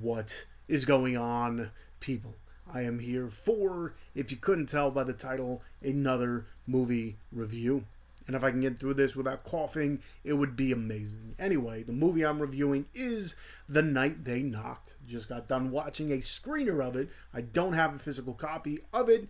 What is going on, people? I am here for, if you couldn't tell by the title, another movie review. And if I can get through this without coughing, it would be amazing. Anyway, the movie I'm reviewing is The Night They Knocked. Just got done watching a screener of it. I don't have a physical copy of it.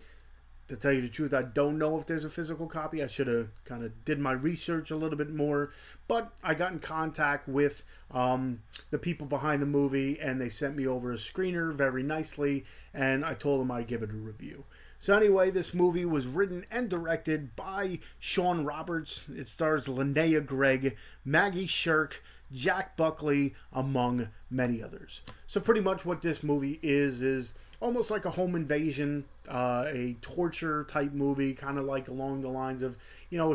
To tell you the truth, I don't know if there's a physical copy. I should have kind of did my research a little bit more. But I got in contact with the people behind the movie, and they sent me over a screener very nicely, and I told them I'd give it a review. So anyway, this movie was written and directed by Sean Roberts. It stars Linnea Gregg, Maggie Shirk, Jack Buckley, among many others. So pretty much what this movie is almost like a home invasion, a torture type movie, kind of like along the lines of,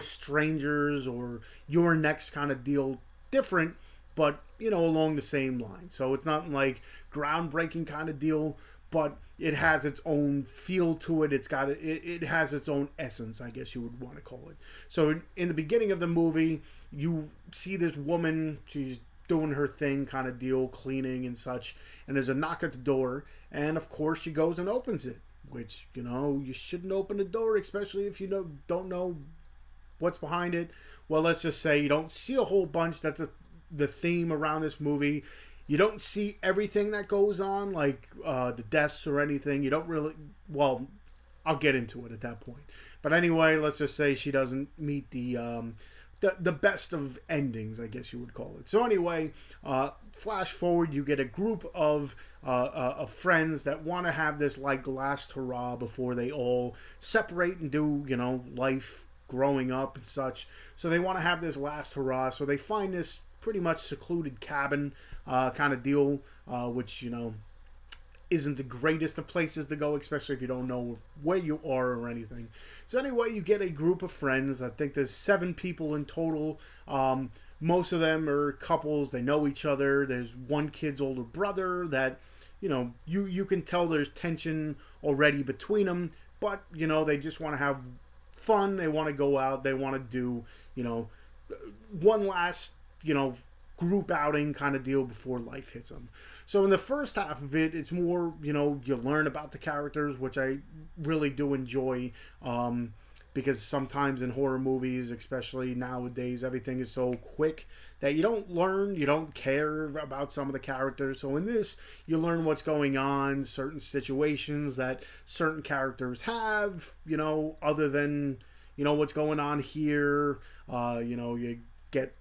Strangers or Your Next kind of deal. Different, but, along the same line. So it's not like groundbreaking kind of deal, but it has its own feel to it. It has its own essence, I guess you would want to call it. So in the beginning of the movie, you see this woman, she's doing her thing kind of deal, cleaning and such, and there's a knock at the door, and of course she goes and opens it, which, you shouldn't open the door, especially if you don't know what's behind it. Well, let's just say you don't see a whole bunch. That's the theme around this movie. You don't see everything that goes on, like the deaths or anything. You don't really, well, I'll get into it at that point. But anyway, let's just say she doesn't meet the best of endings, I guess you would call it. So anyway, flash forward, you get a group of friends that want to have this like last hurrah before they all separate and do, life growing up and such. So they want to have this last hurrah. So they find this pretty much secluded cabin kind of deal, which, isn't the greatest of places to go, especially if you don't know where you are or anything. So anyway, you get a group of friends. I think there's 7 people in total. Most of them are couples. They know each other. There's one kid's older brother that, you can tell there's tension already between them. But, they just want to have fun. They want to go out. They want to do, one last, group outing kind of deal before life hits them. So in the first half of it, it's more, you learn about the characters, which I really do enjoy, because sometimes in horror movies, especially nowadays, everything is so quick that you don't care about some of the characters. So in this, you learn what's going on, certain situations that certain characters have, other than, what's going on here. You get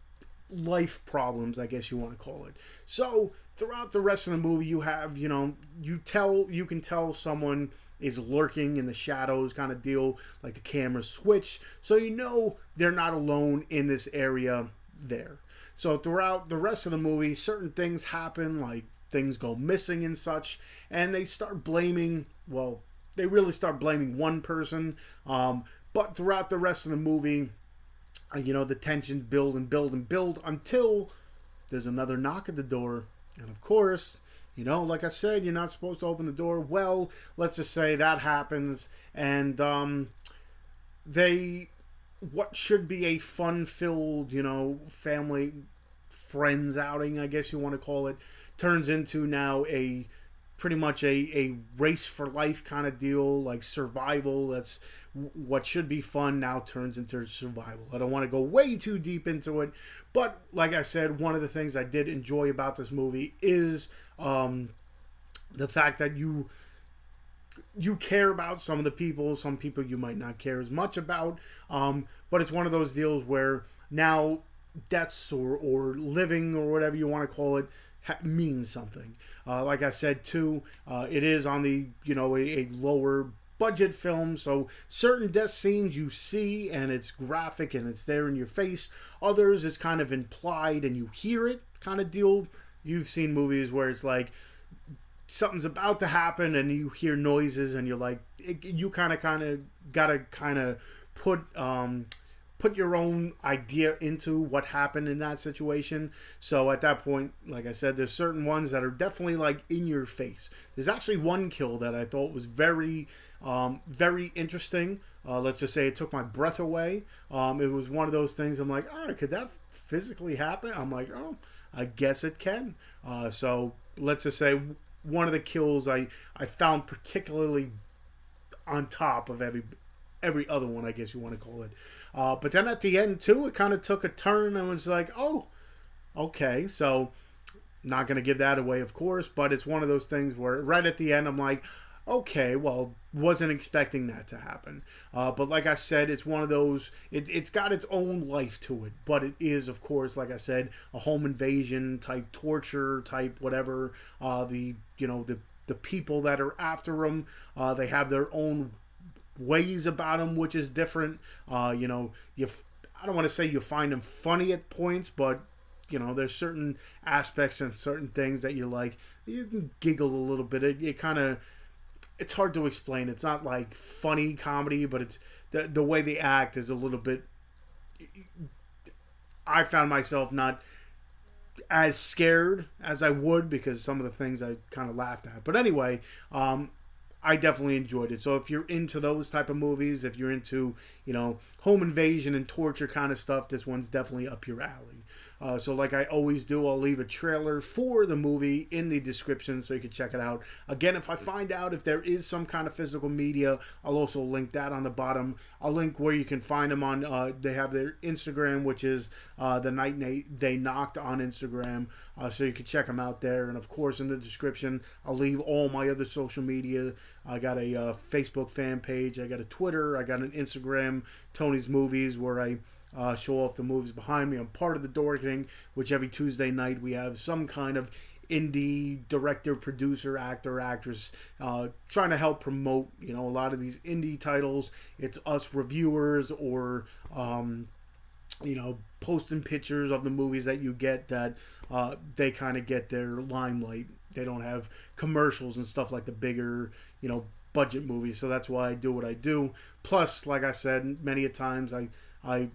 life problems, I guess you want to call it. So throughout the rest of the movie, you have, you can tell someone is lurking in the shadows kind of deal, like the camera switch, so they're not alone in this area there. So throughout the rest of the movie, certain things happen, like things go missing and such, and they really start blaming one person, but throughout the rest of the movie, the tensions build and build and build until there's another knock at the door. And of course, like I said, you're not supposed to open the door. Well, let's just say that happens. And what should be a fun-filled, family, friends outing, I guess you want to call it, turns into now pretty much a race for life kind of deal, like survival. That's what should be fun now turns into survival. I don't want to go way too deep into it, but like I said, one of the things I did enjoy about this movie is the fact that you care about some of the people. Some people you might not care as much about, but it's one of those deals where now deaths or living or whatever you want to call it means something. Like I said too, it is on the a lower budget film, so certain death scenes you see and it's graphic and it's there in your face. Others it's kind of implied and you hear it kind of deal. You've seen movies where it's like something's about to happen and you hear noises and you're like, you kind of gotta put your own idea into what happened in that situation. So at that point, like I said, there's certain ones that are definitely like in your face. There's actually one kill that I thought was very interesting. Let's just say it took my breath away. It was one of those things I'm like, could that physically happen? I'm like, I guess it can. So let's just say one of the kills I found particularly on top of every other one, I guess you want to call it. But then at the end too, it kind of took a turn and was like, oh, okay. So not going to give that away, of course, but it's one of those things where right at the end I'm like, okay, well, wasn't expecting that to happen. But like I said, it's one of those, it's got its own life to it, but it is, of course, like I said, a home invasion type torture type whatever. The people that are after them, they have their own ways about them, which is different. I don't want to say you find them funny at points, but there's certain aspects and certain things that you can giggle a little bit. It kind of, it's hard to explain. It's not like funny comedy, but it's the way they act is a little bit. I found myself not as scared as I would because some of the things I kind of laughed at. But anyway, I definitely enjoyed it. So if you're into those type of movies, if you're into, home invasion and torture kind of stuff, this one's definitely up your alley. So like I always do, I'll leave a trailer for the movie in the description so you can check it out. Again, if I find out if there is some kind of physical media, I'll also link that on the bottom. I'll link where you can find them on, they have their Instagram, which is The Night They Knocked on Instagram. So you can check them out there. And of course, in the description, I'll leave all my other social media. I got a Facebook fan page. I got a Twitter. I got an Instagram, Tony's Movies, where I show off the movies behind me. I'm part of the Dorkening, which every Tuesday night we have some kind of indie director, producer, actor, actress trying to help promote, a lot of these indie titles. It's us reviewers or, posting pictures of the movies that you get that they kind of get their limelight. They don't have commercials and stuff like the bigger, budget movies. So that's why I do what I do. Plus, like I said, many a times I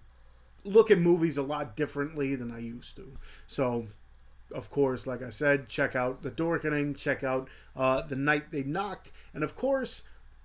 look at movies a lot differently than I used to. So, of course, like I said, check out The Dorkening, check out The Night They Knocked, and of course,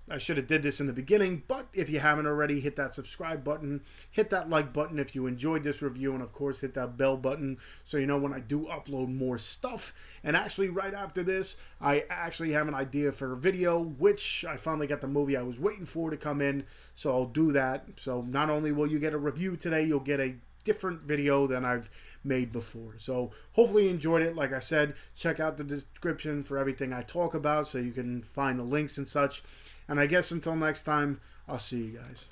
I should have did this in the beginning, but if you haven't already, hit that subscribe button, hit that like button if you enjoyed this review, and of course, hit that bell button so you know when I do upload more stuff. And actually, right after this, I actually have an idea for a video, which I finally got the movie I was waiting for to come in, so I'll do that. So not only will you get a review today, you'll get a different video than I've made before. So hopefully you enjoyed it. Like I said, check out the description for everything I talk about so you can find the links and such. And I guess until next time, I'll see you guys.